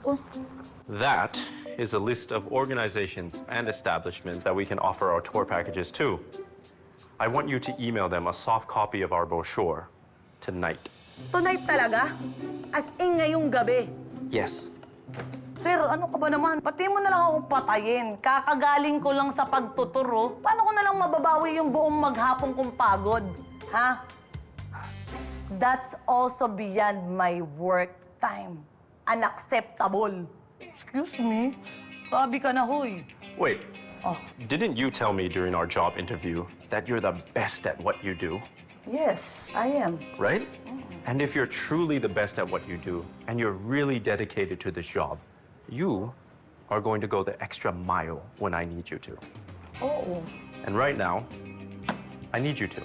Oh, That is a list of organizations and establishments that we can offer our tour packages to. I want you to email them a soft copy of our brochure tonight. tonight talaga? As in ngayong gabi? Yes. Sir, ano ka ba naman? Pati mo na lang akong patayin. Kakagaling ko lang sa pagtuturo. Paano ko na lang mababawi yung buong maghapong kong pagod? Ha? That's also beyond my work time. Unacceptable. Excuse me? Grabe ka na, hoy. Wait, Oh, didn't you tell me during our job interview that you're the best at what you do, yes, I am. right? And if you're truly the best at what you do and you're really dedicated to this job, you are going to go the extra mile when I need you to. Oo. And right now, I need you to.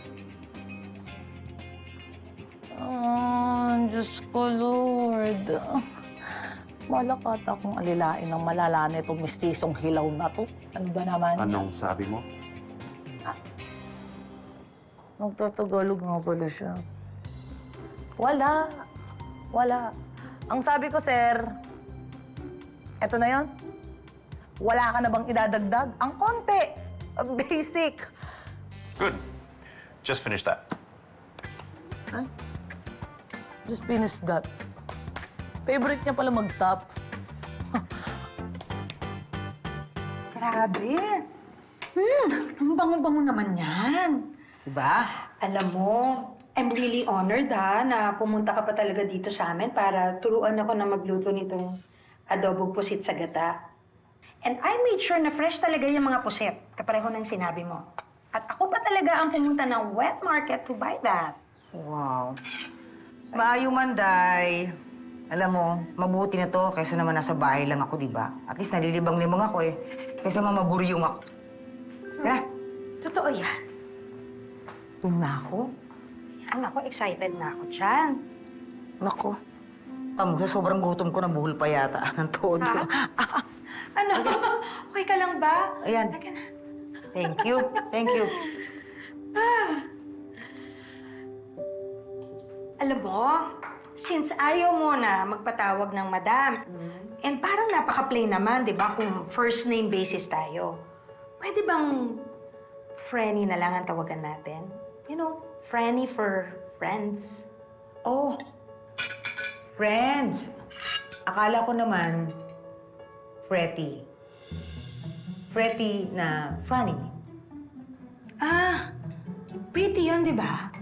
Diyos ko, Lord. Malakad akong alilain ng malala nitong mistisong hilaw na to. Ano ba naman? Anong sabi mo? Nagtatagalog nga pala siya. Wala. Wala. Ang sabi ko, sir, eto na yon. Wala ka na bang idadagdag? Ang konti. Basic. Good. Just finish that. Huh? Just finish that. Favorite niya pala mag-top. Grabe. Ang bango-bango naman yan. Diba? Alam mo, I'm really honored na pumunta ka pa talaga dito sa amin para turuan ako na magluto nitong adobong pusit sa gata. And I made sure na fresh talaga yung mga pusit, kapareho ng sinabi mo. At ako pa talaga ang pumunta ng wet market to buy that. Wow. Maayo man, Day. Alam mo, mabuti na to kaysa naman nasa bahay lang ako, di ba? At least nalilibang-libang ako eh. Kaysa mamaburyong ako. Tara. Totoo yan. Tung na ako. Yan, ako excited na ako dyan. Nako. Sa sobrang gutom ko, nabuhol pa yata ng todo. Ano? Okay ka lang ba? Ayan. Halika na. Thank you. Thank you. Alam mo, since ayaw mo na magpatawag ng madam, and parang napaka-plain naman, di ba, kung first name basis tayo, pwede bang Frenny na lang ang tawagan natin? You know, Frenny for friends. Oh. Friends. Akala ko naman, Fretty. Fretty na funny. Ah, pretty yun, di ba?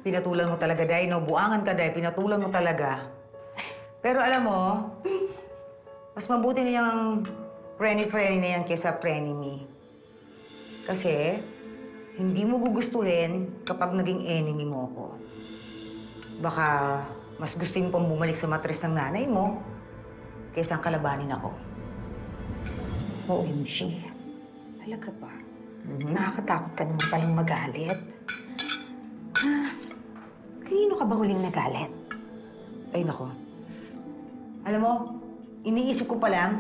Pinatulan mo talaga, Day. No, buangan ka, Day. Pinatulan mo talaga. Pero alam mo, mas mabuti na yung Frenny na yan kaysa frenemy. Kasi, hindi mo gugustuhin kapag naging enemy mo ako. Baka mas gusto mo pang bumalik sa matres ng nanay mo kaysa ang kalabanin ako. OMG. Talaga ba? Nakakatakot ka naman palang magalit. Kanino ka ba huling nagalit? Ay, nako. Alam mo, iniisip ko pa lang,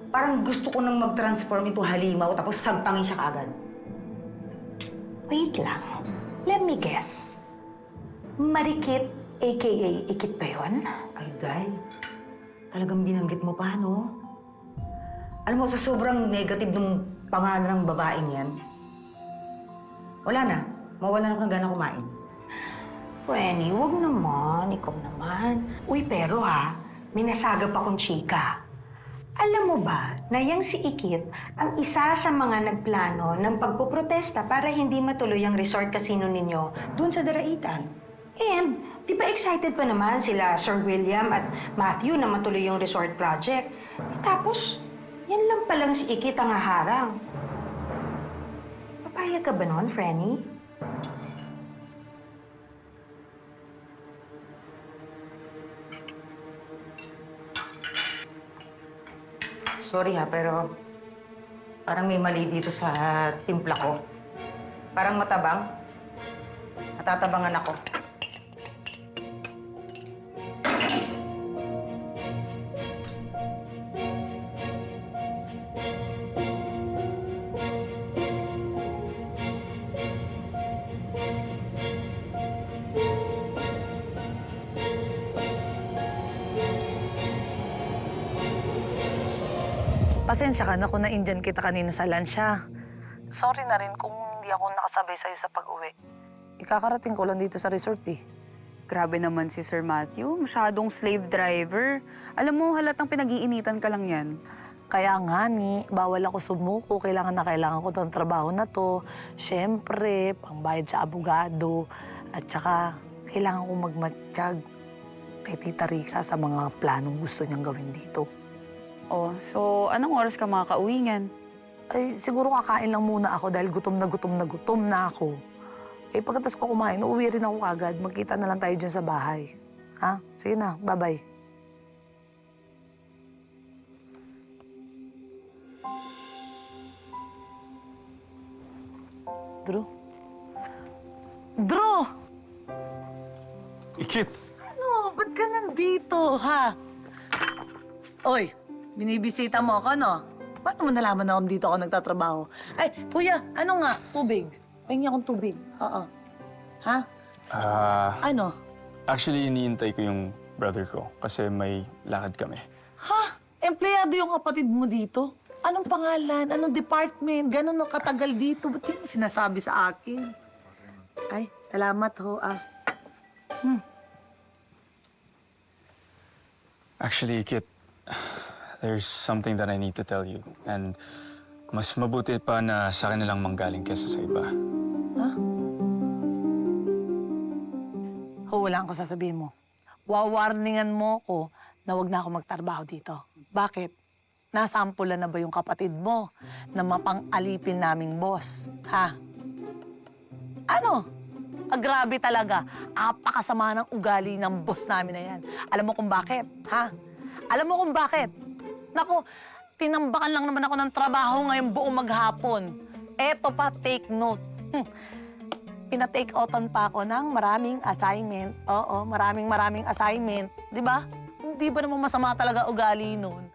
parang gusto ko nang mag-transform into halimaw tapos sagpangin siya kaagad. Wait lang. Let me guess. Marikit, a.k.a. Ikit ba yun? Ay, Day, talagang binanggit mo pa, no? Alam mo, sa sobrang negative ng pangalan ng babaeng yan, wala na. Mawala na ako ng gana kumain. Frenny, huwag naman. Ikaw naman. Uy, pero may nasagap akong chika. Alam mo ba na yang si Ikit ang isa sa mga nagplano ng pagpoprotesta para hindi matuloy ang resort casino ninyo doon sa Daraitan? And, di ba excited pa naman sila Sir William at Matthew na matuloy yung resort project? Tapos, yan lang palang si Ikit ang haharang. Papayag ka ba noon, Frenny? Sorry pero parang may mali dito sa timpla ko. Parang matabang. Natatabangan ako. Pasensya ka na kung na-Indian kita kanina sa lunch, ha? Sorry na rin kung hindi ako nakasabay sa'yo sa pag-uwi. Ikakarating ko lang dito sa resort, eh. Grabe naman si Sir Matthew. Masyadong slave driver. Alam mo, halatang pinag-iinitan ka lang yan. Kaya nga ni, bawal ako sumuko. Kailangan na kailangan ko tong trabaho na to. Siyempre, pangbayad sa abogado. At saka, kailangan ko magmatsyag kay Tita Rica sa mga planong gusto niyang gawin dito. Oh, so anong oras ka makakauwi niyan? Ay, siguro kakain lang muna ako dahil gutom na ako. Eh, pagkatas ko kumain, uuwi rin ako agad. Magkita na lang tayo dyan sa bahay. Ha? Sige na, bye-bye. Drew? Drew! Ikit! Ano? Ba't ka nandito, ha? Oy, binibisita mo ako, no? Paano mo nalaman na dito ako nagtatrabaho? Ay, kuya, ano nga? Tubig. Pahingi akong tubig. Oo. Ha? Ano? Actually, iniintay ko yung brother ko kasi may lakad kami. Ha? Empleyado yung kapatid mo dito? Anong pangalan? Anong department? Ganon na katagal dito? Ba't di mo sinasabi sa akin? Ay, salamat ho, ah. Actually, Kit, there's something that I need to tell you. And mas mabuti pa na sa akin na lang manggaling kesa sa iba. Ha? Ho, wala akong sasabihin mo. Wawarningan mo ko na wag na ako magtrabaho dito. Bakit? Nasampulan na ba yung kapatid mo na mapang-alipin naming boss? Ha? Ano? Grabe talaga. Apakasama ng ugali ng boss namin na yan. Alam mo kung bakit? Ha? Alam mo kung bakit? Naku, tinambakan lang naman ako ng trabaho ngayong buong maghapon. Eto pa, take note. Pina-take outan pa ako ng maraming assignment. Oo, maraming assignment. Di ba? Hindi ba naman masama talaga ugali nun?